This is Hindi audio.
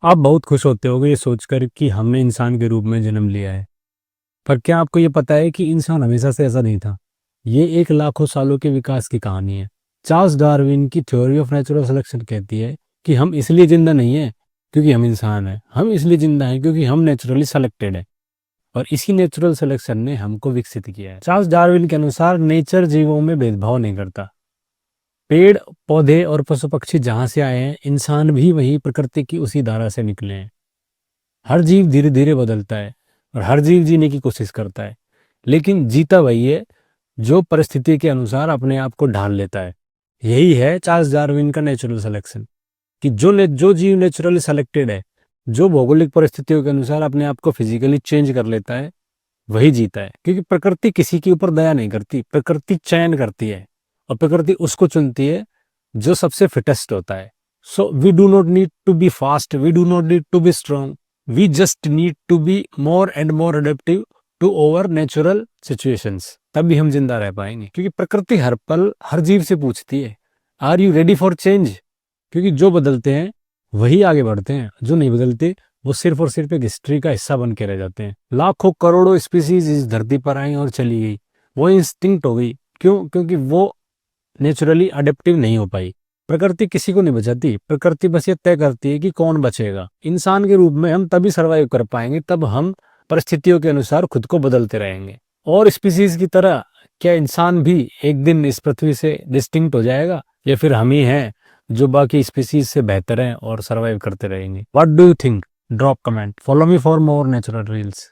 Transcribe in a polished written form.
आप बहुत खुश होते होगे ये सोचकर कि हमने इंसान के रूप में जन्म लिया है। पर क्या आपको ये पता है कि इंसान हमेशा से ऐसा नहीं था? ये एक लाखों सालों के विकास की कहानी है। चार्ल्स डार्विन की थ्योरी ऑफ नेचुरल सिलेक्शन कहती है कि हम इसलिए जिंदा नहीं है क्योंकि हम इंसान हैं, हम इसलिए जिंदा हैं क्योंकि हम नेचुरली सेलेक्टेड है और इसी नेचुरल सिलेक्शन ने हमको विकसित किया है। चार्ल्स डार्विन के अनुसार नेचर जीवों में भेदभाव नहीं करता। पेड़ पौधे और पशु पक्षी जहाँ से आए हैं, इंसान भी वही प्रकृति की उसी धारा से निकले हैं। हर जीव धीरे धीरे बदलता है और हर जीव जीने की कोशिश करता है, लेकिन जीता वही है जो परिस्थिति के अनुसार अपने आप को ढाल लेता है। यही है चार्ल्स डार्विन का नेचुरल सिलेक्शन, कि जो जीव नेचुरली सेलेक्टेड है, जो भौगोलिक परिस्थितियों के अनुसार अपने आप को फिजिकली चेंज कर लेता है, वही जीता है। क्योंकि प्रकृति किसी के ऊपर दया नहीं करती, प्रकृति चयन करती है और प्रकृति उसको चुनती है जो सबसे फिटेस्ट होता है। So we do not need to be fast, we do not need to be strong, we just need to be more and more adaptive to over natural situations. तभी हम जिंदा रह पाएंगे, क्योंकि प्रकृति हर पल हर जीव से पूछती है, are you ready for change? क्योंकि जो बदलते हैं वही आगे बढ़ते हैं, जो नहीं बदलते वो सिर्फ और सिर्फ एक हिस्ट्री का हिस्सा बन के रह जाते हैं। लाखों करोड़ों स्पीसीज इस धरती पर आई और चली गई, वो इंस्टिंक्ट हो गई। क्यों? क्योंकि वो नेचुरली अडेप्टिव नहीं हो पाई। प्रकृति किसी को नहीं बचाती, प्रकृति बस ये तय करती है कि कौन बचेगा। इंसान के रूप में हम तभी सर्वाइव कर पाएंगे तब हम परिस्थितियों के अनुसार खुद को बदलते रहेंगे। और स्पीसीज की तरह क्या इंसान भी एक दिन इस पृथ्वी से डिस्टिंक्ट हो जाएगा, या फिर हम ही हैं जो बाकी स्पीसीज से बेहतर हैं और सर्वाइव करते रहेंगे? What do you think? Drop comment, follow me for more natural reels.